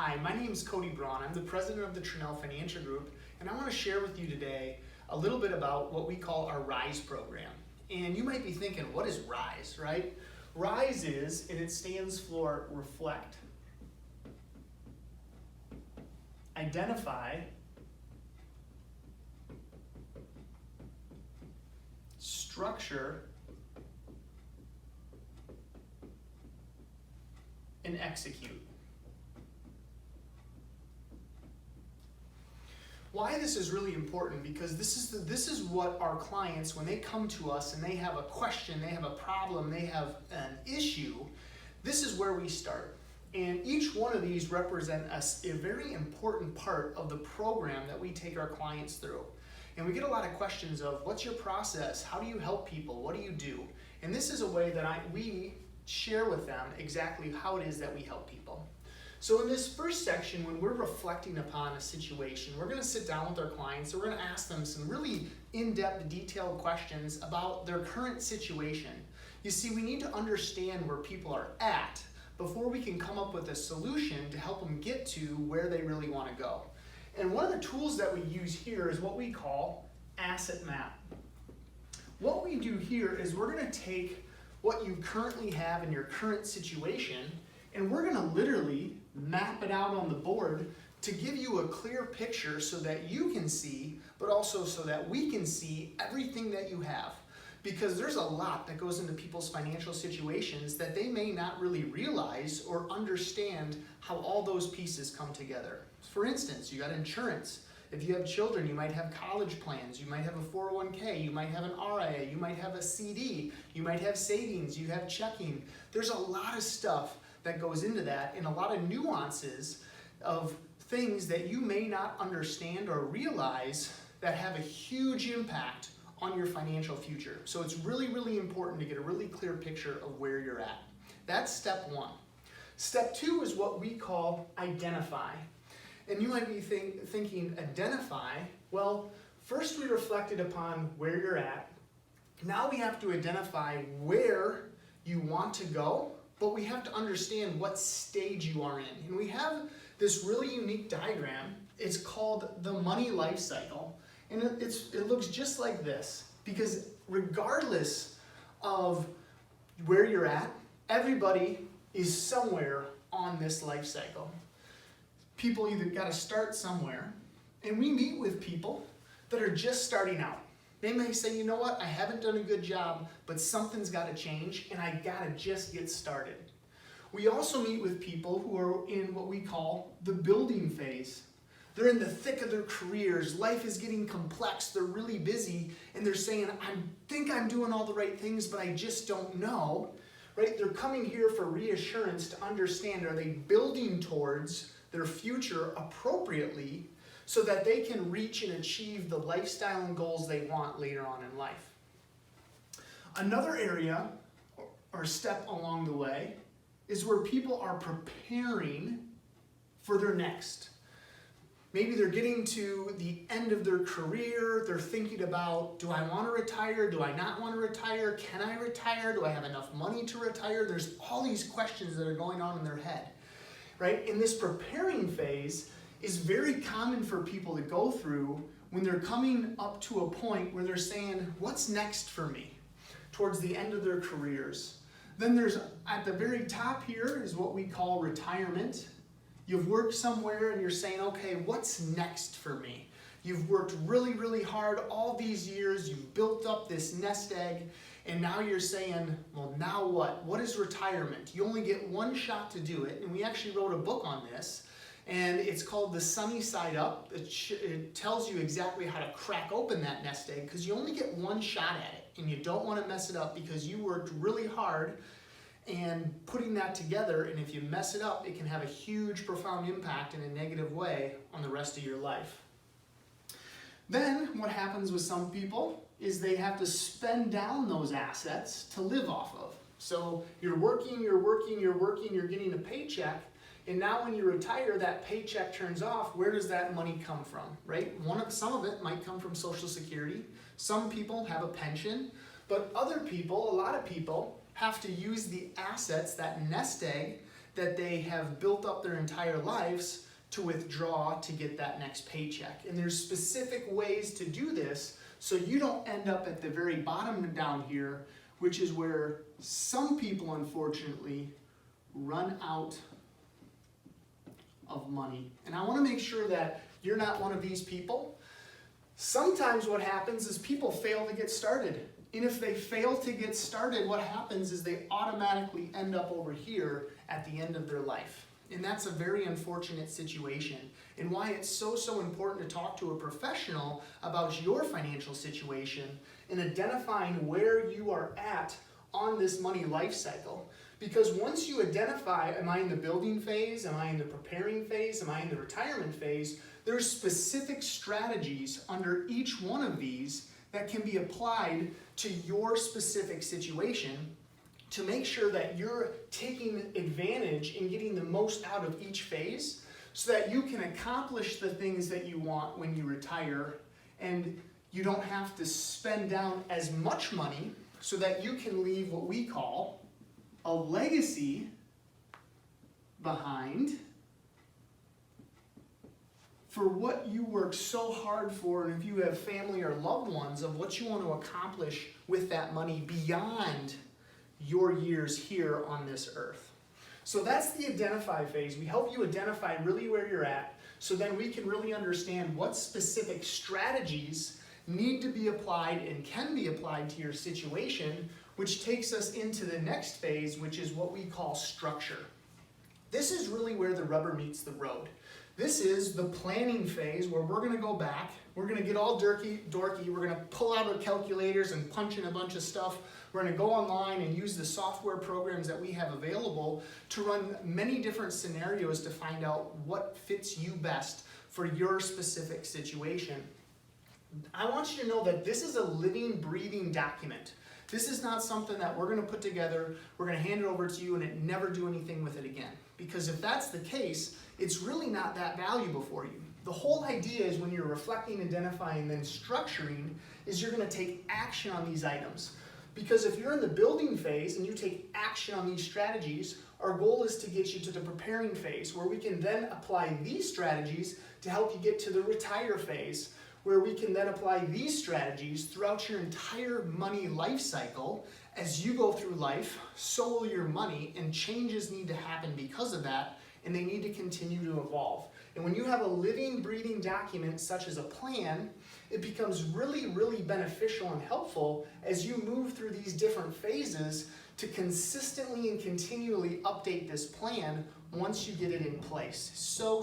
Hi, my name is Cody Braun. I'm the president of the Tranel Financial Group, and I want to share with you today a little bit about what we call our RISE program. And you might be thinking, what is RISE, right? RISE is, and it stands for reflect, identify, structure, and execute. Why this is really important, because this is what our clients, when they come to us and they have a question, they have a problem, they have an issue, this is where we start. And each one of these represent us a very important part of the program that we take our clients through. And we get a lot of questions of, what's your process? How do you help people? What do you do? And this is a way that we share with them exactly how it is that we help people. So in this first section, when we're reflecting upon a situation, we're going to sit down with our clients and we're going to ask them some really in-depth, detailed questions about their current situation. You see, we need to understand where people are at before we can come up with a solution to help them get to where they really want to go. And one of the tools that we use here is what we call Asset Map. What we do here is we're going to take what you currently have in your current situation, and we're going to literally map it out on the board to give you a clear picture so that you can see, but also so that we can see everything that you have. Because there's a lot that goes into people's financial situations that they may not really realize or understand how all those pieces come together. For instance, you got insurance. If you have children, you might have college plans, you might have a 401k, you might have an RIA, you might have a CD, you might have savings, you have checking. There's a lot of stuff that goes into that, and a lot of nuances of things that you may not understand or realize that have a huge impact on your financial future. So it's really, really important to get a really clear picture of where you're at. That's step one. Step two is what we call identify. And you might be thinking, identify? Well, first we reflected upon where you're at. Now we have to identify where you want to go, but we have to understand what stage you are in. And we have this really unique diagram. It's called the money life cycle. And it looks just like this, because regardless of where you're at, everybody is somewhere on this life cycle. People either got to start somewhere, and we meet with people that are just starting out. They may say, you know what, I haven't done a good job, but something's got to change, and I got to just get started. We also meet with people who are in what we call the building phase. They're in the thick of their careers. Life is getting complex. They're really busy, and they're saying, I think I'm doing all the right things, but I just don't know. Right? They're coming here for reassurance to understand, are they building towards their future appropriately so that they can reach and achieve the lifestyle and goals they want later on in life. Another area or step along the way is where people are preparing for their next. Maybe they're getting to the end of their career. They're thinking about, do I want to retire? Do I not want to retire? Can I retire? Do I have enough money to retire? There's all these questions that are going on in their head, right? And this preparing phase is very common for people to go through when they're coming up to a point where they're saying, what's next for me? Towards the end of their careers. Then there's, at the very top here is what we call retirement. You've worked somewhere and you're saying, okay, what's next for me? You've worked really, really hard all these years. You've built up this nest egg, and now you're saying, well, now what? What is retirement? You only get one shot to do it, and we actually wrote a book on this, and it's called The Sunny Side Up. It tells you exactly how to crack open that nest egg, because you only get one shot at it, and you don't want to mess it up because you worked really hard and putting that together, and if you mess it up, it can have a huge, profound impact in a negative way on the rest of your life. Then what happens with some people is they have to spend down those assets to live off of. So you're working, you're getting a paycheck, and now when you retire, that paycheck turns off. Where does that money come from, right? Some of it might come from Social Security. Some people have a pension, but other people, a lot of people, have to use the assets, that nest egg that they have built up their entire lives to withdraw to get that next paycheck. And there's specific ways to do this so you don't end up at the very bottom down here, which is where some people unfortunately run out of money. And I want to make sure that you're not one of these people. Sometimes what happens is people fail to get started. And if they fail to get started, what happens is they automatically end up over here at the end of their life. And that's a very unfortunate situation, and why it's so important to talk to a professional about your financial situation and identifying where you are at on this money life cycle. Because once you identify, am I in the building phase, am I in the preparing phase, am I in the retirement phase, there's specific strategies under each one of these that can be applied to your specific situation to make sure that you're taking advantage and getting the most out of each phase so that you can accomplish the things that you want when you retire, and you don't have to spend down as much money so that you can leave what we call a legacy behind for what you work so hard for, and if you have family or loved ones, of what you want to accomplish with that money beyond your years here on this earth. So that's the identify phase. We help you identify really where you're at, so then we can really understand what specific strategies need to be applied and can be applied to your situation, which takes us into the next phase, which is what we call structure. This is really where the rubber meets the road. This is the planning phase where we're going to go back, we're going to get all dorky, we're going to pull out our calculators and punch in a bunch of stuff. We're going to go online and use the software programs that we have available to run many different scenarios to find out what fits you best for your specific situation. I want you to know that this is a living, breathing document. This is not something that we're going to put together, we're going to hand it over to you and never do anything with it again. Because if that's the case, it's really not that valuable for you. The whole idea is when you're reflecting, identifying, then structuring, is you're going to take action on these items. Because if you're in the building phase and you take action on these strategies, our goal is to get you to the preparing phase, where we can then apply these strategies to help you get to the retire phase, where we can then apply these strategies throughout your entire money life cycle. As you go through life, so will your money, and changes need to happen because of that, and they need to continue to evolve. And when you have a living, breathing document such as a plan, it becomes really, really beneficial and helpful as you move through these different phases to consistently and continually update this plan once you get it in place. So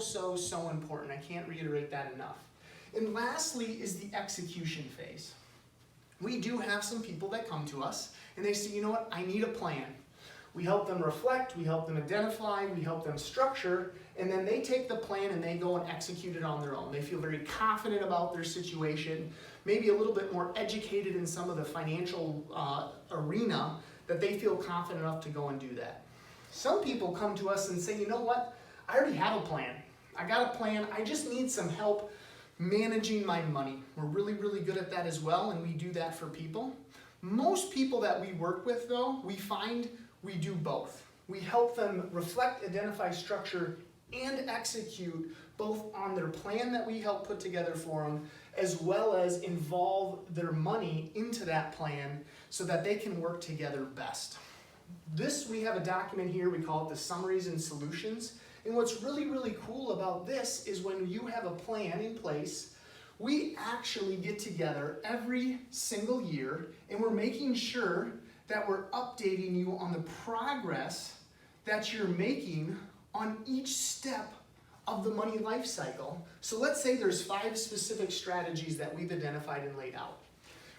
important. I can't reiterate that enough. And lastly is the execution phase. We do have some people that come to us and they say, you know what, I need a plan. We help them reflect, we help them identify, we help them structure, and then they take the plan and they go and execute it on their own. They feel very confident about their situation, maybe a little bit more educated in some of the financial arena, that they feel confident enough to go and do that. Some people come to us and say, you know what, I already have a plan. I got a plan, I just need some help managing my money. We're really, really good at that as well, and we do that for people. Most people that we work with, though, we find we do both. We help them reflect, identify, structure, and execute both on their plan that we help put together for them, as well as involve their money into that plan so that they can work together best. We have a document here, we call it the Summaries and Solutions. And what's really, really cool about this is when you have a plan in place, we actually get together every single year and we're making sure that we're updating you on the progress that you're making on each step of the money life cycle. So let's say there's 5 specific strategies that we've identified and laid out.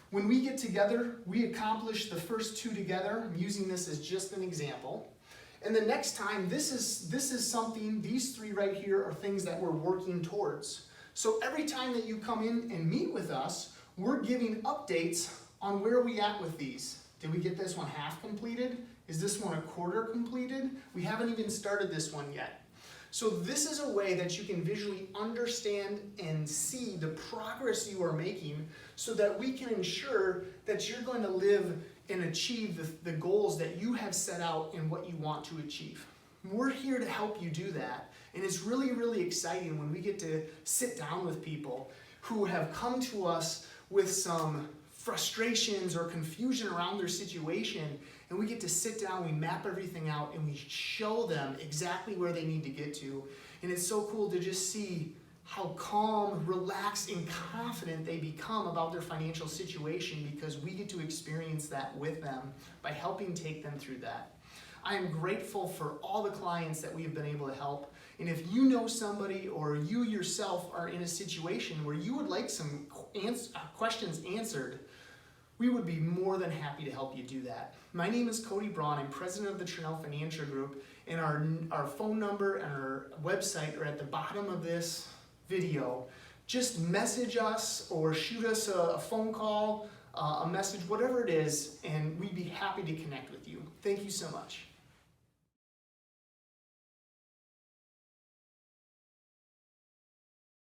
When we get together, we accomplish the first 2 together. I'm using this as just an example. And the next time, this is something, these 3 right here are things that we're working towards. So every time that you come in and meet with us, we're giving updates on where we at with these. Did we get this one half completed? Is this one a quarter completed? We haven't even started this one yet. So this is a way that you can visually understand and see the progress you are making so that we can ensure that you're going to live and achieve the goals that you have set out and what you want to achieve. We're here to help you do that. And it's really, really exciting when we get to sit down with people who have come to us with some frustrations or confusion around their situation, and we get to sit down, we map everything out, and we show them exactly where they need to get to. And it's so cool to just see how calm, relaxed, and confident they become about their financial situation, because we get to experience that with them by helping take them through that. I am grateful for all the clients that we have been able to help. And if you know somebody or you yourself are in a situation where you would like some questions answered, we would be more than happy to help you do that. My name is Cody Braun. I'm president of the Tranel Financial Group, and our phone number and our website are at the bottom of this video. Just message us or shoot us a phone call, a message, whatever it is, and we'd be happy to connect with you. Thank you so much.